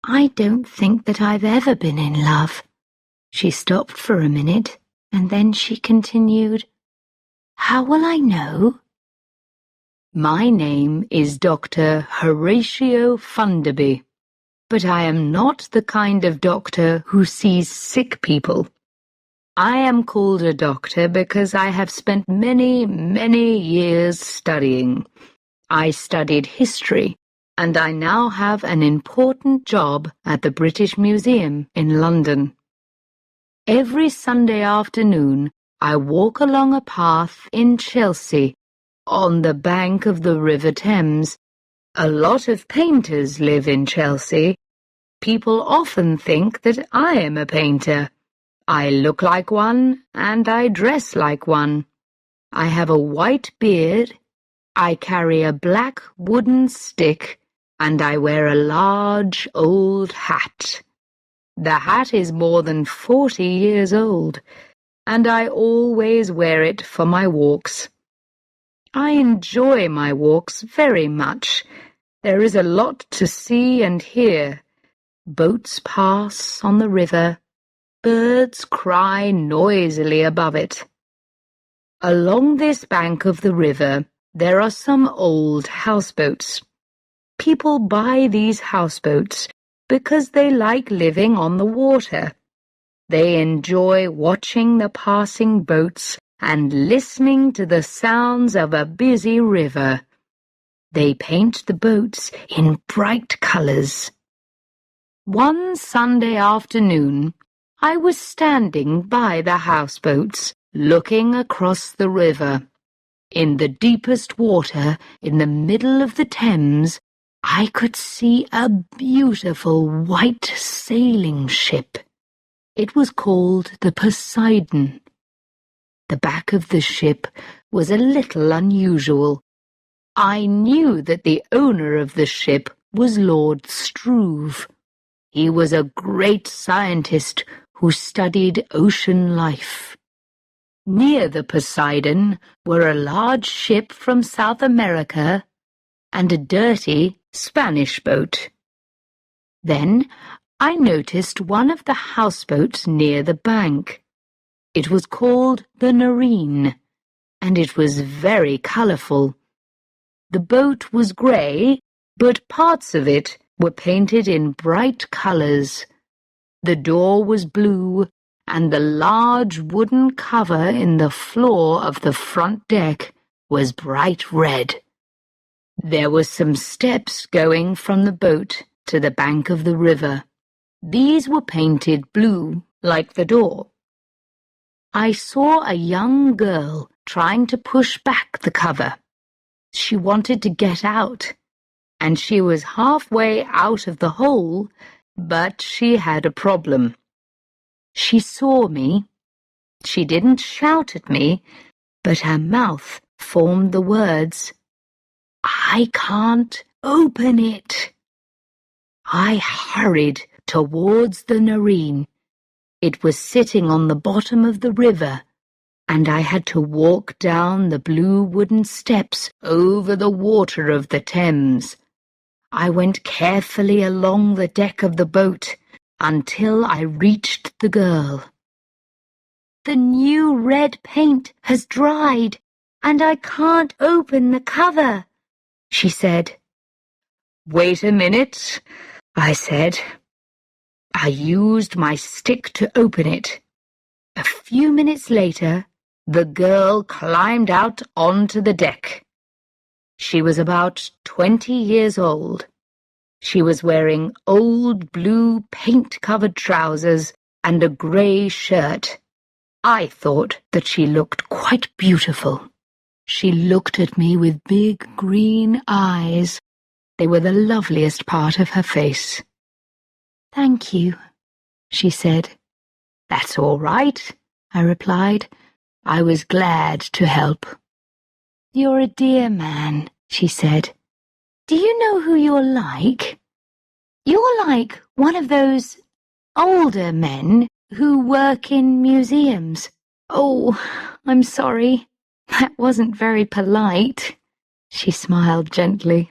I don't think that I've ever been in love." She stopped for a minute, and then she continued, "How will I know?" "My name is Dr. Horatio Funderby, but I am not the kind of doctor who sees sick people. I am called a doctor because I have spent many, many years studying. I studied history, and I now have an important job at the British Museum in London. Every Sunday afternoon, I walk along a path in Chelsea, on the bank of the River Thames. A lot of painters live in Chelsea. People often think that I am a painter. I look like one, and I dress like one. I have a white beard, I carry a black wooden stick, and I wear a large old hat. The hat is more than 40 years old, and I always wear it for my walks. I enjoy my walks very much. There is a lot to see and hear. Boats pass on the river. Birds cry noisily above it. Along this bank of the river, there are some old houseboats. People buy these houseboats because they like living on the water. They enjoy watching the passing boats and listening to the sounds of a busy river. They paint the boats in bright colors. One Sunday afternoon, I was standing by the houseboats, looking across the river. In the deepest water, in the middle of the Thames, I could see a beautiful white sailing ship. It was called the Poseidon. The back of the ship was a little unusual. I knew that the owner of the ship was Lord Struve. He was a great scientist who studied ocean life. Near the Poseidon were a large ship from South America and a dirty Spanish boat. Then I noticed one of the houseboats near the bank. It was called the Nareen, and it was very colourful. The boat was grey, but parts of it were painted in bright colours. The door was blue, and the large wooden cover in the floor of the front deck was bright red. There were some steps going from the boat to the bank of the river. These were painted blue, like the door. I saw a young girl trying to push back the cover. She wanted to get out, and she was halfway out of the hole, but she had a problem. She saw me. She didn't shout at me, but her mouth formed the words, "I can't open it." I hurried towards the Nareen. It was sitting on the bottom of the river, and I had to walk down the blue wooden steps over the water of the Thames. I went carefully along the deck of the boat until I reached the girl. "The new red paint has dried, and I can't open the cover," she said. "Wait a minute," I said. I used my stick to open it. A few minutes later, the girl climbed out onto the deck. She was about 20 years old. She was wearing old blue paint-covered trousers and a grey shirt. I thought that she looked quite beautiful. She looked at me with big green eyes. They were the loveliest part of her face. "Thank you," she said. "That's all right," I replied. I was glad to help. "You're a dear man," she said. "Do you know who you're like? You're like one of those older men who work in museums." "Oh, I'm sorry. That wasn't very polite." She smiled gently.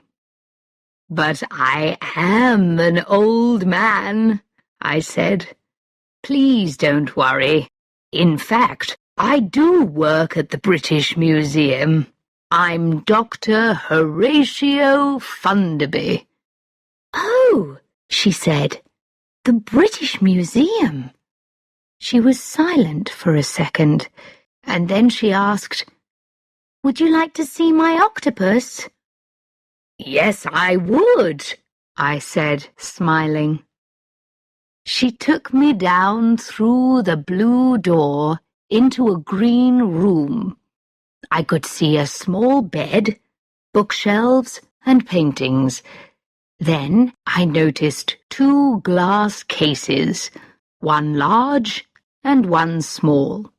But I am an old man, I said. Please don't worry. In fact, I do work at the British Museum. I'm Dr. Horatio Funderby. Oh, she said, the British Museum. She was silent for a second, and then she asked, Would you like to see my octopus? Yes, I would, I said, smiling. She took me down through the blue door into a green room. I could see a small bed, bookshelves, and paintings. Then I noticed 2 glass cases, one large and one small.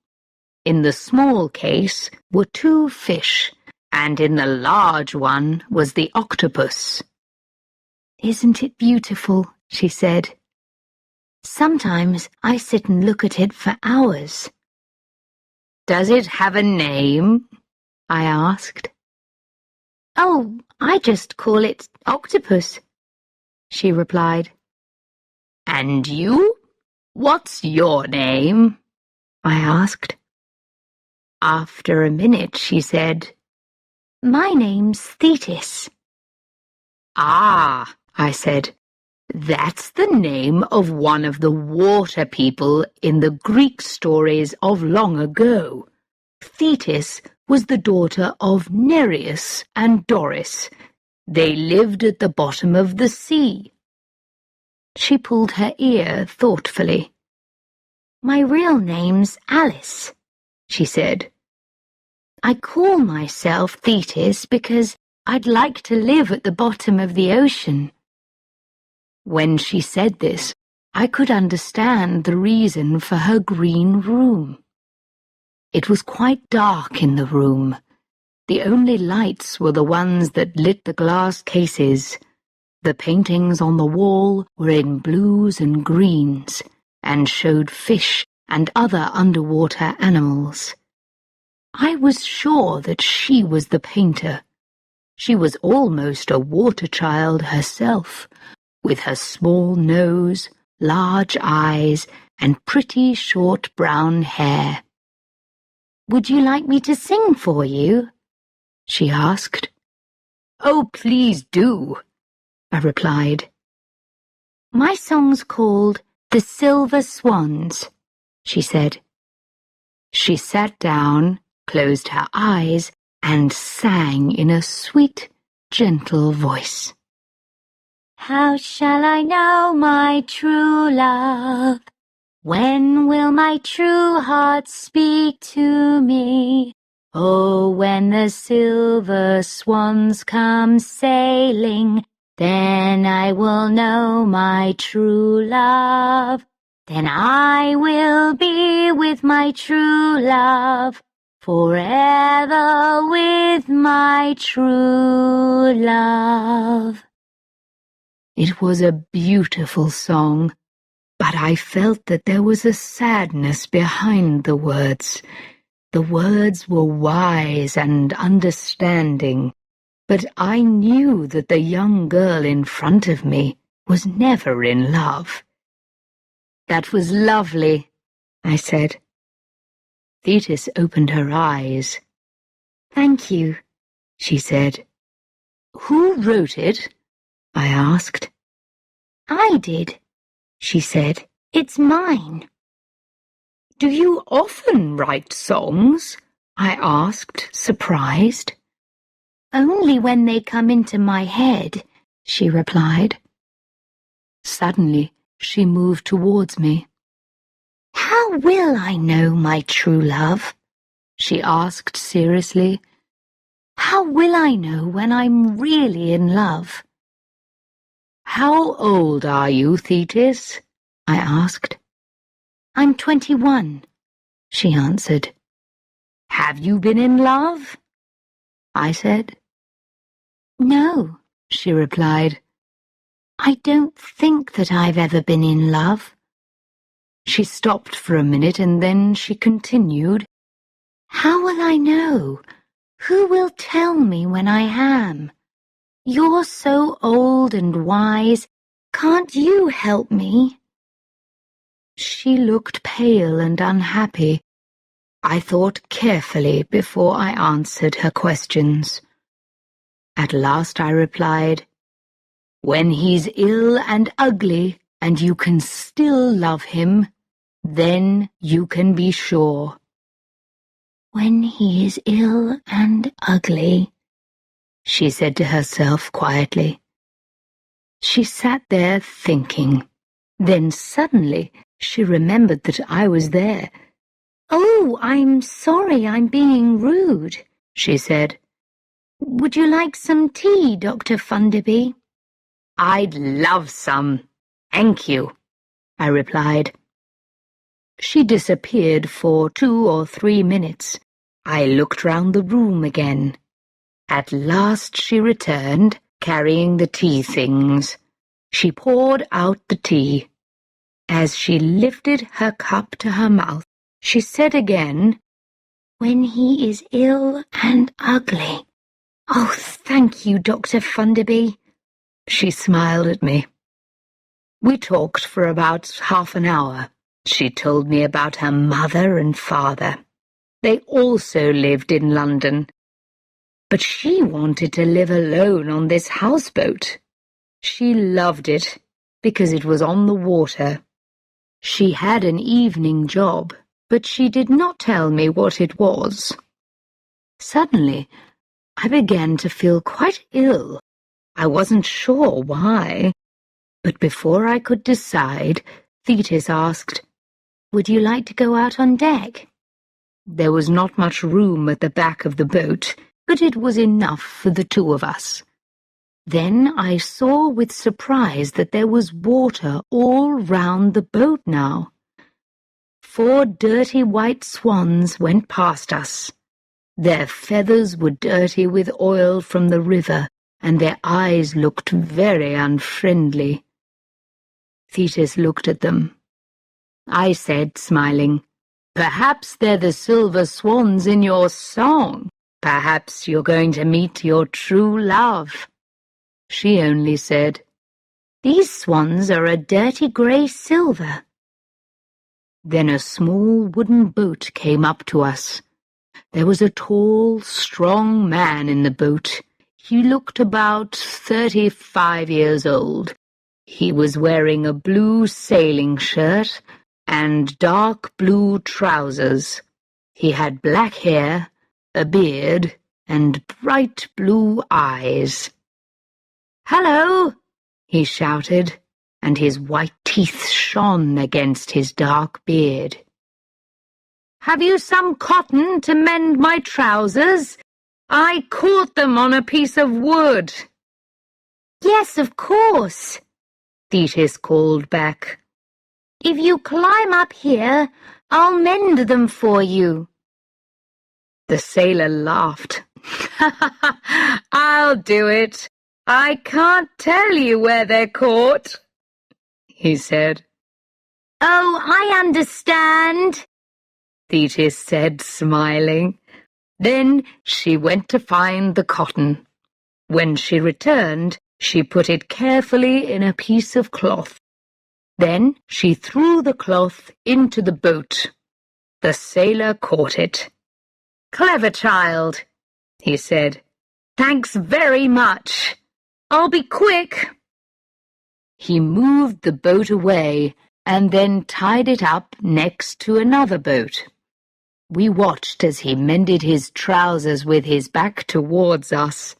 In the small case were 2 fish, and in the large one was the octopus. Isn't it beautiful? She said. Sometimes I sit and look at it for hours. Does it have a name? I asked. Oh, I just call it octopus, she replied. And you? What's your name? I asked. After a minute, she said, My name's Thetis. Ah, I said, that's the name of one of the water people in the Greek stories of long ago. Thetis was the daughter of Nereus and Doris. They lived at the bottom of the sea. She pulled her ear thoughtfully. My real name's Alice, she said. I call myself Thetis because I'd like to live at the bottom of the ocean. When she said this, I could understand the reason for her green room. It was quite dark in the room. The only lights were the ones that lit the glass cases. The paintings on the wall were in blues and greens and showed fish and other underwater animals. I was sure that she was the painter. She was almost a water child herself, with her small nose, large eyes, and pretty short brown hair. Would you like me to sing for you? She asked. Oh, please do, I replied. My song's called The Silver Swans, she said. She sat down, closed her eyes, and sang in a sweet, gentle voice. How shall I know my true love? When will my true heart speak to me? Oh, when the silver swans come sailing, then I will know my true love. Then I will be with my true love, forever with my true love. It was a beautiful song, but I felt that there was a sadness behind the words. The words were wise and understanding, but I knew that the young girl in front of me was never in love. That was lovely, I said. Thetis opened her eyes. Thank you, she said. Who wrote it? I asked. I did, she said. It's mine. Do you often write songs? I asked, surprised. Only when they come into my head, she replied. Suddenly, she moved towards me. How will I know my true love? She asked seriously. How will I know when I'm really in love? How old are you, Thetis? I asked. I'm 21, she answered. Have you been in love? I said. No, she replied. I don't think that I've ever been in love. She stopped for a minute and then she continued. How will I know? Who will tell me when I am? You're so old and wise. Can't you help me?" She looked pale and unhappy. I thought carefully before I answered her questions. At last I replied, "When he's ill and ugly and you can still love him, then you can be sure." "When he is ill and ugly," she said to herself quietly. She sat there thinking. Then suddenly she remembered that I was there. "Oh, I'm sorry I'm being rude," she said. "Would you like some tea, Dr. Funderby?" "I'd love some, thank you," I replied. She disappeared for 2 or 3 minutes. I looked round the room again. At last she returned, carrying the tea things. She poured out the tea. As she lifted her cup to her mouth, she said again, "When he is ill and ugly." "Oh, thank you, Dr. Funderby." She smiled at me. We talked for about half an hour. She told me about her mother and father. They also lived in London. But she wanted to live alone on this houseboat. She loved it because it was on the water. She had an evening job, but she did not tell me what it was. Suddenly, I began to feel quite ill. I wasn't sure why, but before I could decide, Thetis asked, "Would you like to go out on deck?" There was not much room at the back of the boat, but it was enough for the 2 of us. Then I saw with surprise that there was water all round the boat now. 4 dirty white swans went past us. Their feathers were dirty with oil from the river, and their eyes looked very unfriendly. Thetis looked at them. I said, smiling, "Perhaps they're the silver swans in your song. Perhaps you're going to meet your true love." She only said, "These swans are a dirty grey silver." Then a small wooden boat came up to us. There was a tall, strong man in the boat. He looked about 35 years old. He was wearing a blue sailing shirt and dark blue trousers. He had black hair, a beard, and bright blue eyes. "Hello!" he shouted, and his white teeth shone against his dark beard. "Have you some cotton to mend my trousers? I caught them on a piece of wood." "Yes, of course," Thetis called back. "If you climb up here, I'll mend them for you." The sailor laughed. "I'll do it. I can't tell you where they're caught," he said. "Oh, I understand," Thetis said, smiling. Then she went to find the cotton. When she returned, she put it carefully in a piece of cloth. Then she threw the cloth into the boat. The sailor caught it. "Clever child," he said. "Thanks very much. I'll be quick." He moved the boat away and then tied it up next to another boat. We watched as he mended his trousers with his back towards us.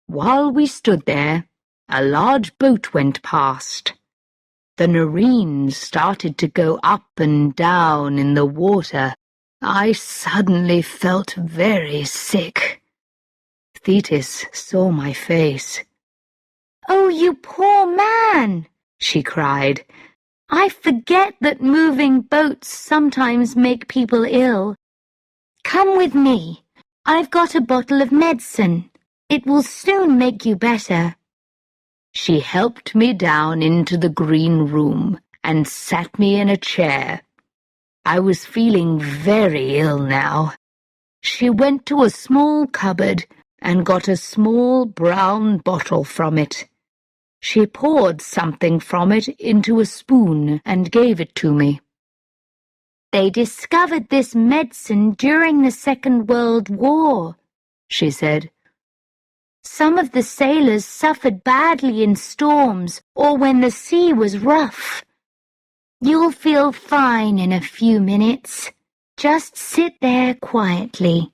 While we stood there, a large boat went past. The Narines started to go up and down in the water. I suddenly felt very sick. Thetis saw my face. "Oh, you poor man," she cried. "I forget that moving boats sometimes make people ill. Come with me. I've got a bottle of medicine. It will soon make you better." She helped me down into the green room and sat me in a chair. I was feeling very ill now. She went to a small cupboard and got a small brown bottle from it. She poured something from it into a spoon and gave it to me. "They discovered this medicine during the Second World War," she said. "Some of the sailors suffered badly in storms or when the sea was rough. You'll feel fine in a few minutes. Just sit there quietly."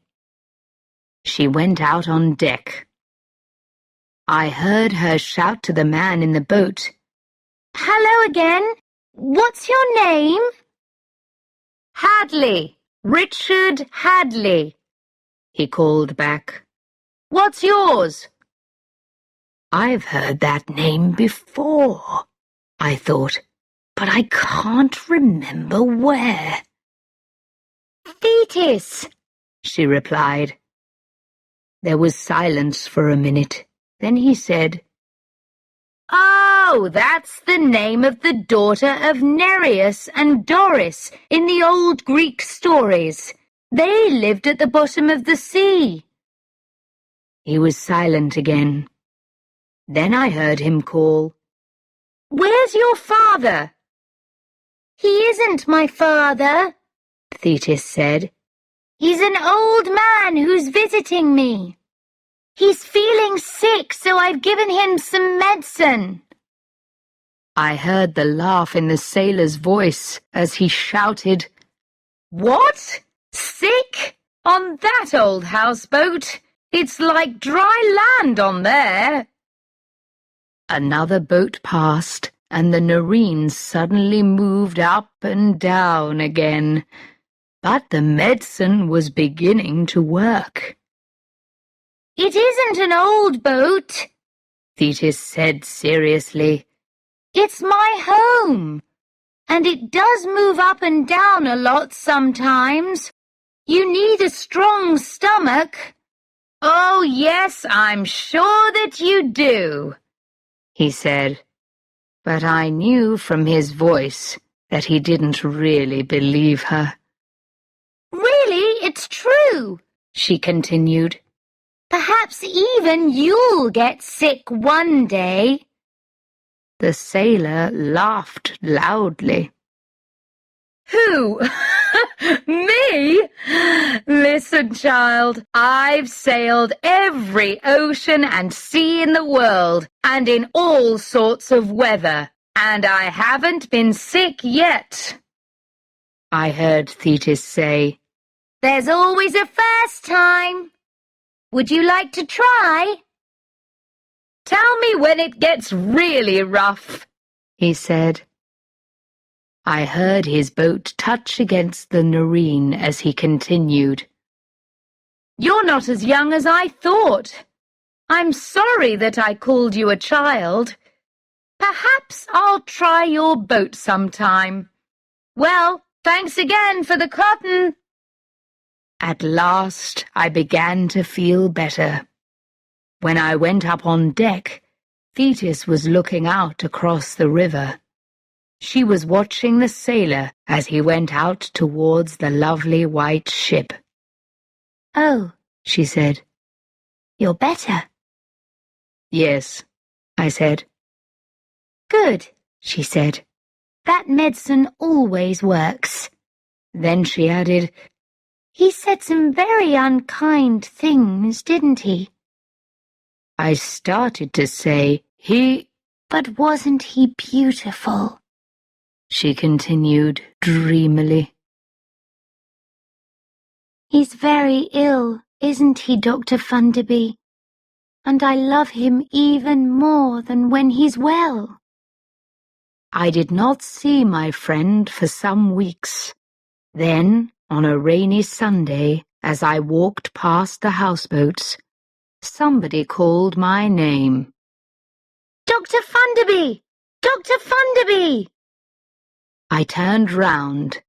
She went out on deck. I heard her shout to the man in the boat, "Hello again. What's your name?" "Hadley. Richard Hadley," he called back. "What's yours?" "I've heard that name before," I thought, "but I can't remember where." "Thetis," she replied. There was silence for a minute. Then he said, "Oh, that's the name of the daughter of Nereus and Doris in the old Greek stories. They lived at the bottom of the sea." He was silent again. Then I heard him call, "Where's your father?" "He isn't my father," Thetis said. "He's an old man who's visiting me. He's feeling sick, so I've given him some medicine." I heard the laugh in the sailor's voice as he shouted, "What? Sick? On that old houseboat? It's like dry land on there." Another boat passed, and the Noreen suddenly moved up and down again. But the medicine was beginning to work. "It isn't an old boat," Thetis said seriously. "It's my home, and it does move up and down a lot sometimes. You need a strong stomach." "Oh, yes, I'm sure that you do," he said. But I knew from his voice that he didn't really believe her. "Really, it's true," she continued. "Perhaps even you'll get sick one day." The sailor laughed loudly. "Who? Me? Listen, child, I've sailed every ocean and sea in the world, and in all sorts of weather, and I haven't been sick yet." I heard Thetis say, "There's always a first time. Would you like to try?" "Tell me when it gets really rough," he said. I heard his boat touch against the Noreen as he continued. "You're not as young as I thought. I'm sorry that I called you a child. Perhaps I'll try your boat sometime. Well, thanks again for the cotton." At last I began to feel better. When I went up on deck, Thetis was looking out across the river. She was watching the sailor as he went out towards the lovely white ship. "Oh," she said, "you're better." "Yes," I said. "Good," she said. "That medicine always works." Then she added, "He said some very unkind things, didn't he?" I started to say, "But wasn't he beautiful?" she continued dreamily. "He's very ill, isn't he, Dr. Funderby? And I love him even more than when he's well." I did not see my friend for some weeks. Then, on a rainy Sunday, as I walked past the houseboats, somebody called my name. "Dr. Funderby! Dr. Funderby!" I turned round.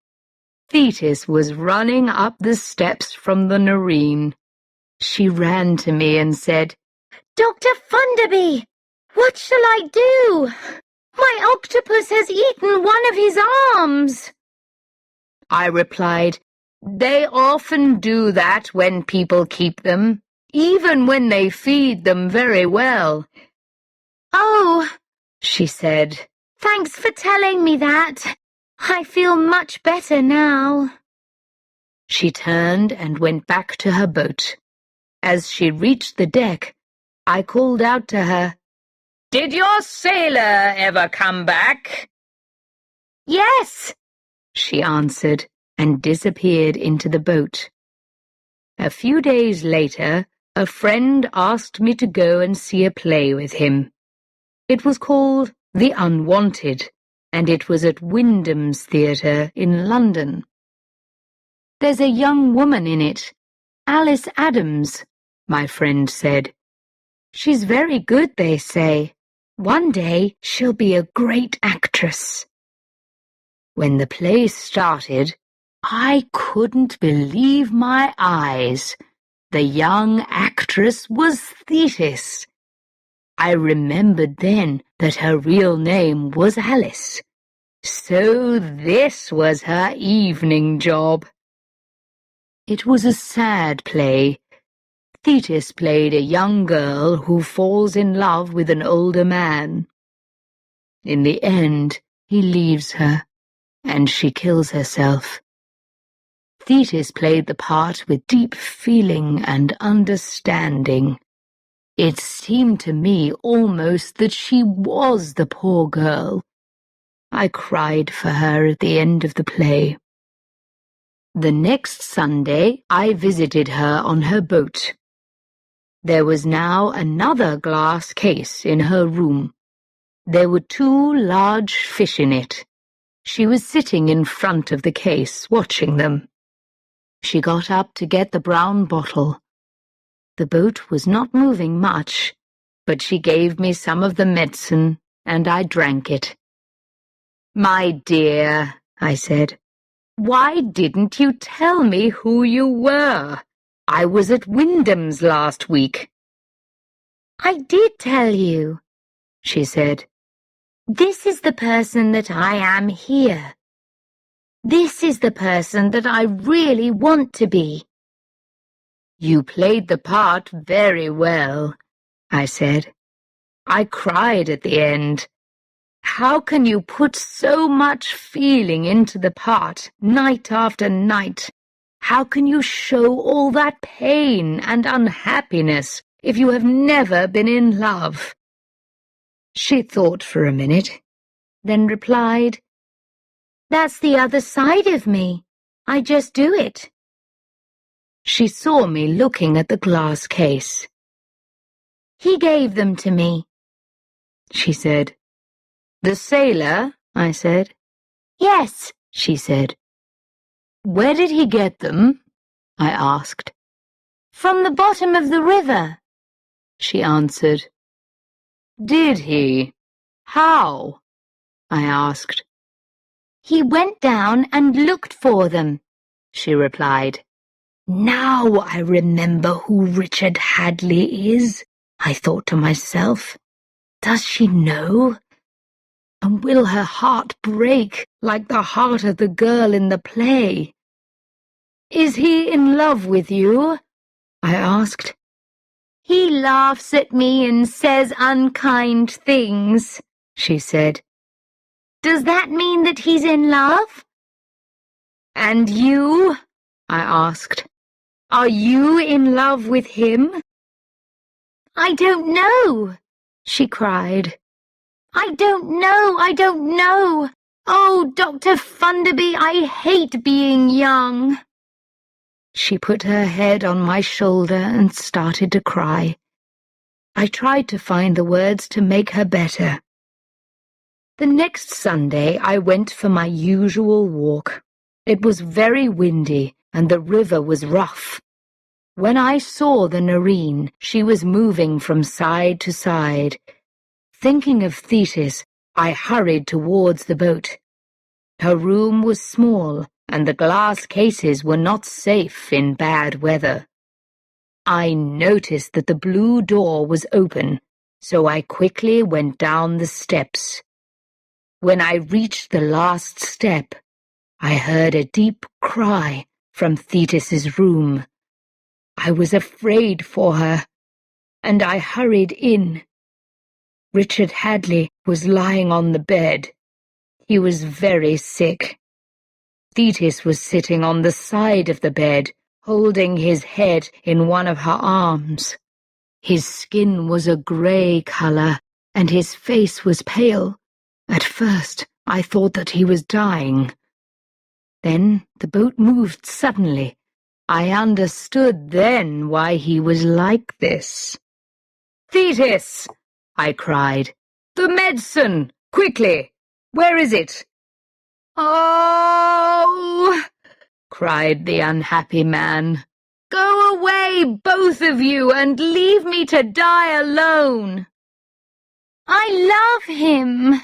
Thetis was running up the steps from the Noreen. She ran to me and said, "Dr. Funderby, what shall I do? My octopus has eaten one of his arms." I replied, "They often do that when people keep them. even when they feed them very well." "Oh," she said, "thanks for telling me that. I feel much better now." She turned and went back to her boat. As she reached the deck, I called out to her, "Did your sailor ever come back?" "Yes," she answered, and disappeared into the boat. A few days later, a friend asked me to go and see a play with him. It was called The Unwanted, and it was at Wyndham's Theatre in London. "There's a young woman in it, Alice Adams," my friend said. "She's very good, they say. One day she'll be a great actress." When the play started, I couldn't believe my eyes. The young actress was Thetis. I remembered then that her real name was Alice. So this was her evening job. It was a sad play. Thetis played a young girl who falls in love with an older man. In the end, he leaves her, and she kills herself. Thetis played the part with deep feeling and understanding. It seemed to me almost that she was the poor girl. I cried for her at the end of the play. The next Sunday, I visited her on her boat. There was now another glass case in her room. There were 2 large fish in it. She was sitting in front of the case, watching them. She got up to get the brown bottle. The boat was not moving much, but she gave me some of the medicine, and I drank it. "My dear," I said, "why didn't you tell me who you were? I was at Wyndham's last week." "I did tell you," she said. "This is the person that I am here. This is the person that I really want to be." "You played the part very well," I said. "I cried at the end. How can you put so much feeling into the part, night after night? How can you show all that pain and unhappiness if you have never been in love?" She thought for a minute, then replied, "That's the other side of me. I just do it." She saw me looking at the glass case. "He gave them to me," she said. "The sailor?" I said. "Yes," she said. "Where did he get them?" I asked. "From the bottom of the river," she answered. "Did he? How?" I asked. "He went down and looked for them," she replied. "Now I remember who Richard Hadley is," I thought to myself. "Does she know? And will her heart break like the heart of the girl in the play?" "Is he in love with you?" I asked. "He laughs at me and says unkind things," she said. "Does that mean that he's in love?" "And you?" I asked. "Are you in love with him?" "I don't know," she cried. "I don't know, I don't know. Oh, Dr. Funderby, I hate being young." She put her head on my shoulder and started to cry. I tried to find the words to make her better. The next Sunday I went for my usual walk. It was very windy and the river was rough. When I saw the Nareen, she was moving from side to side. Thinking of Thetis, I hurried towards the boat. Her room was small, and the glass cases were not safe in bad weather. I noticed that the blue door was open, so I quickly went down the steps. When I reached the last step, I heard a deep cry from Thetis's room. I was afraid for her, and I hurried in. Richard Hadley was lying on the bed. He was very sick. Thetis was sitting on the side of the bed, holding his head in one of her arms. His skin was a grey colour, and his face was pale. At first, I thought that he was dying. Then the boat moved suddenly. I understood then why he was like this. "Thetis!" I cried. "The medicine! Quickly! Where is it?" "Oh!" cried the unhappy man. "Go away, both of you, and leave me to die alone." "I love him,"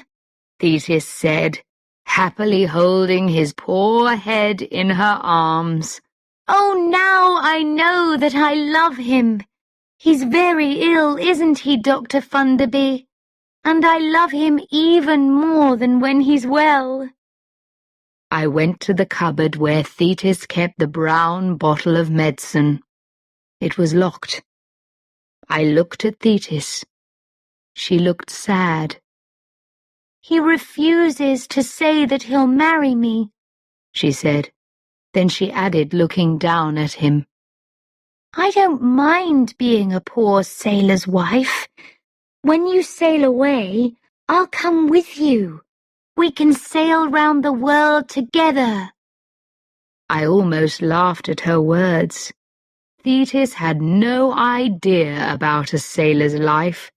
Thetis said, happily holding his poor head in her arms. "Oh, now I know that I love him. He's very ill, isn't he, Dr. Funderby? And I love him even more than when he's well." I went to the cupboard where Thetis kept the brown bottle of medicine. It was locked. I looked at Thetis. She looked sad. "He refuses to say that he'll marry me," she said. Then she added, looking down at him, "I don't mind being a poor sailor's wife. When you sail away, I'll come with you. We can sail round the world together." I almost laughed at her words. Thetis had no idea about a sailor's life,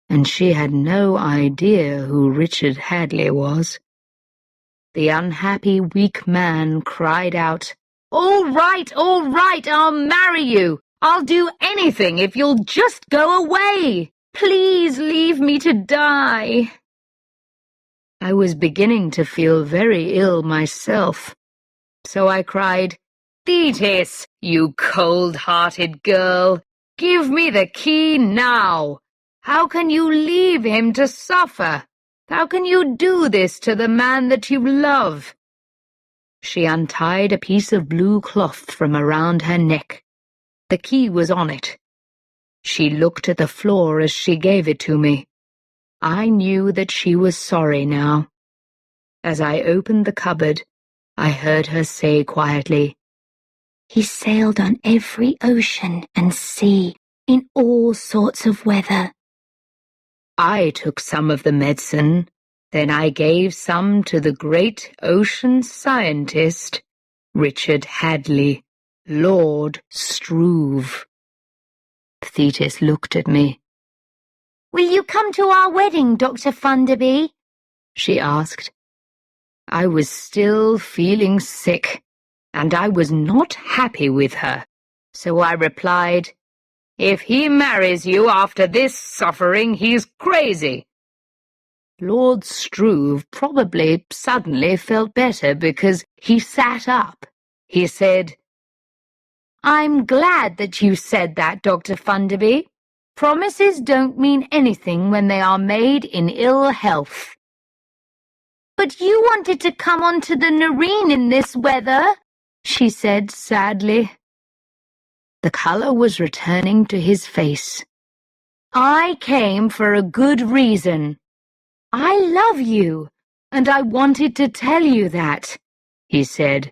and she had no idea who Richard Hadley was. The unhappy, weak man cried out, all right, I'll marry you. I'll do anything if you'll just go away. Please leave me to die." I was beginning to feel very ill myself, so I cried, "Thetis, you cold-hearted girl, give me the key now. How can you leave him to suffer? How can you do this to the man that you love?" She untied a piece of blue cloth from around her neck. The key was on it. She looked at the floor as she gave it to me. I knew that she was sorry now. As I opened the cupboard, I heard her say quietly, "He sailed on every ocean and sea, in all sorts of weather." I took some of the medicine, then I gave some to the great ocean scientist, Richard Hadley, Lord Struve. Thetis looked at me. "Will you come to our wedding, Dr. Funderby?" she asked. I was still feeling sick, and I was not happy with her, so I replied, "If he marries you after this suffering, he's crazy." Lord Struve probably suddenly felt better because he sat up. He said, "I'm glad that you said that, Dr. Funderby. Promises don't mean anything when they are made in ill health." "But you wanted to come onto the Nareen in this weather," she said sadly. The colour was returning to his face. "I came for a good reason. I love you, and I wanted to tell you that," he said.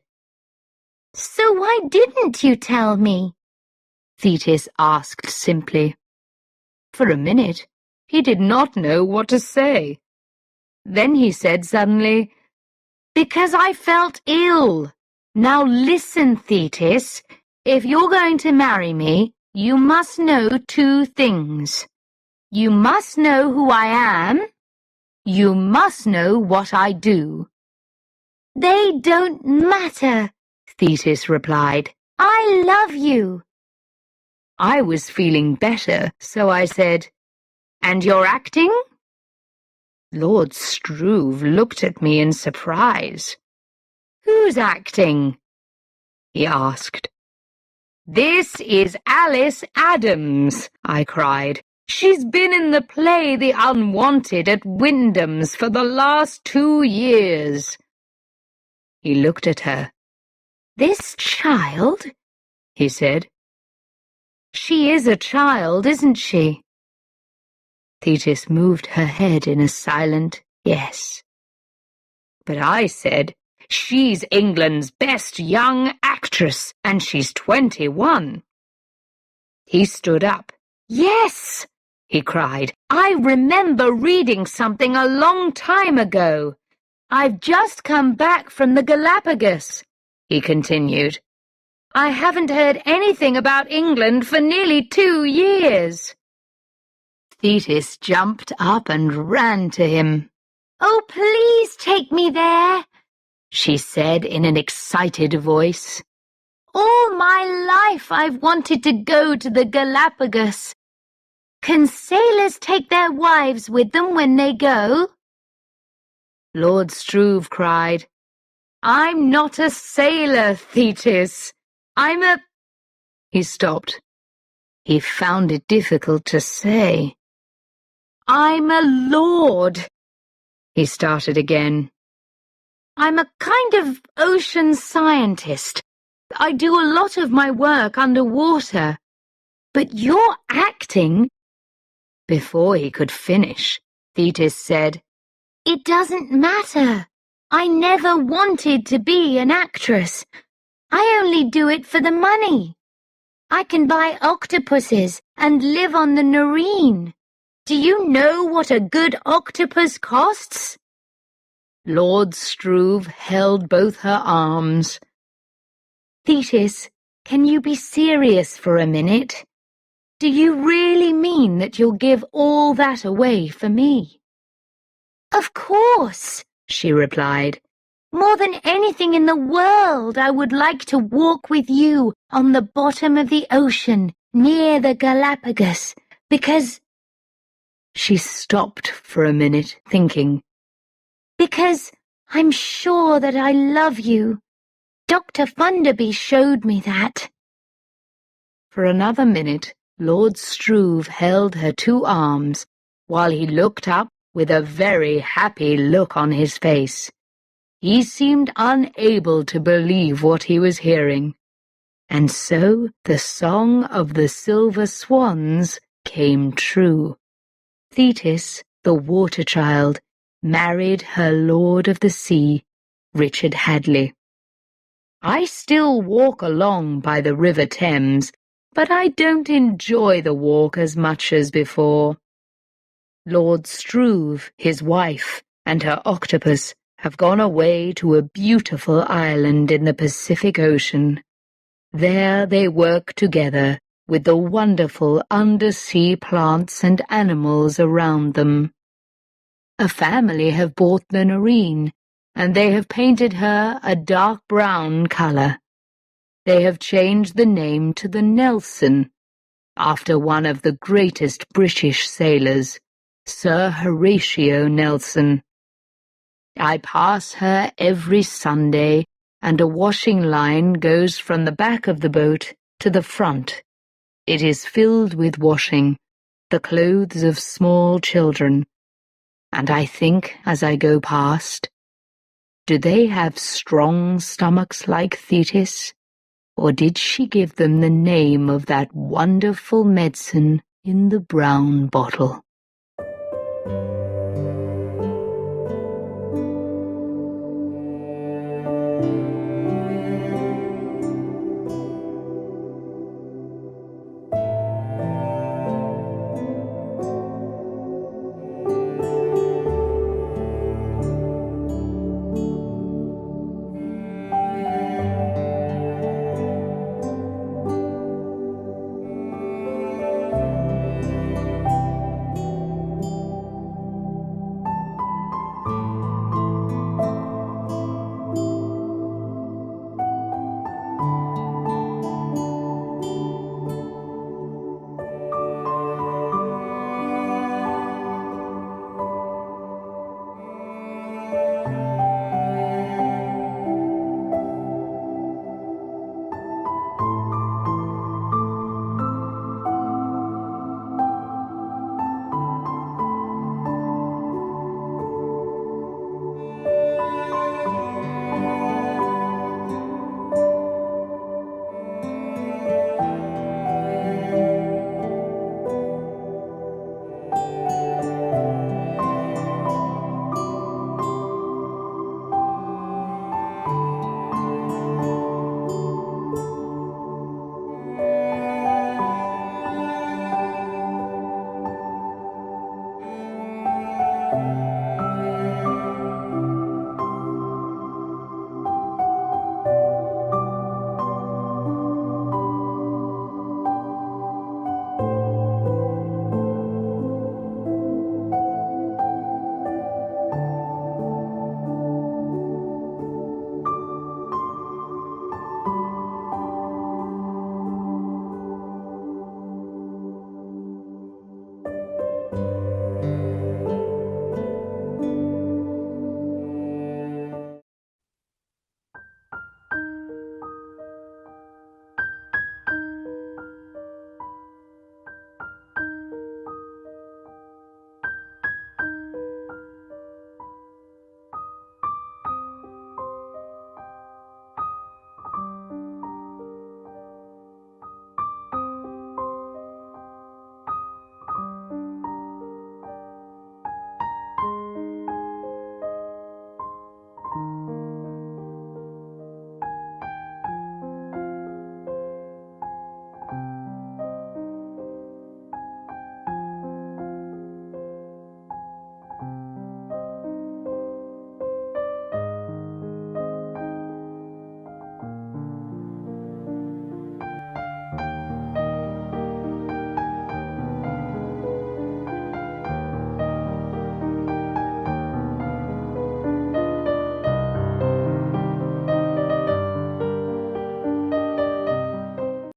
"So why didn't you tell me?" Thetis asked simply. For a minute, he did not know what to say. Then he said suddenly, "Because I felt ill. Now listen, Thetis. If you're going to marry me, you must know two things. You must know who I am. You must know what I do." "They don't matter," Thetis replied. "I love you." I was feeling better, so I said, "And you're acting?" Lord Struve looked at me in surprise. "Who's acting?" he asked. "This is Alice Adams," I cried. "She's been in the play The Unwanted at Wyndham's for the last 2 years." He looked at her. "This child?" he said. She is a child, isn't she? Thetis moved her head in a silent yes. But I said, she's England's best young actress, and she's 21. He stood up. Yes, he cried. I remember reading something a long time ago. I've just come back from the Galapagos, he continued. I haven't heard anything about England for nearly 2 years. Thetis jumped up and ran to him. Oh, please take me there, she said in an excited voice. All my life I've wanted to go to the Galapagos. Can sailors take their wives with them when they go? Lord Struve cried, I'm not a sailor, Thetis. I'm a... He stopped. He found it difficult to say. I'm a lord. He started again. I'm a kind of ocean scientist. I do a lot of my work underwater. But you're acting... Before he could finish, Thetis said, It doesn't matter. I never wanted to be an actress. I only do it for the money. I can buy octopuses and live on the Noreen. Do you know what a good octopus costs? Lord Struve held both her arms. Thetis, can you be serious for a minute? Do you really mean that you'll give all that away for me? Of course, she replied. More than anything in the world, I would like to walk with you on the bottom of the ocean near the Galapagos, because... She stopped for a minute, thinking. Because I'm sure that I love you. Dr. Funderby showed me that. For another minute, Lord Struve held her 2 arms, while he looked up with a very happy look on his face. He seemed unable to believe what he was hearing. And so the song of the silver swans came true. Thetis, the water child, married her lord of the sea, Richard Hadley. I still walk along by the River Thames, but I don't enjoy the walk as much as before. Lord Struve, his wife, and her octopus have gone away to a beautiful island in the Pacific Ocean. There they work together with the wonderful undersea plants and animals around them. A family have bought the Noreen, and they have painted her a dark brown colour. They have changed the name to the Nelson, after one of the greatest British sailors, Sir Horatio Nelson. I pass her every Sunday, and a washing line goes from the back of the boat to the front. It is filled with washing, the clothes of small children, and I think as I go past, do they have strong stomachs like Thetis, or did she give them the name of that wonderful medicine in the brown bottle? you.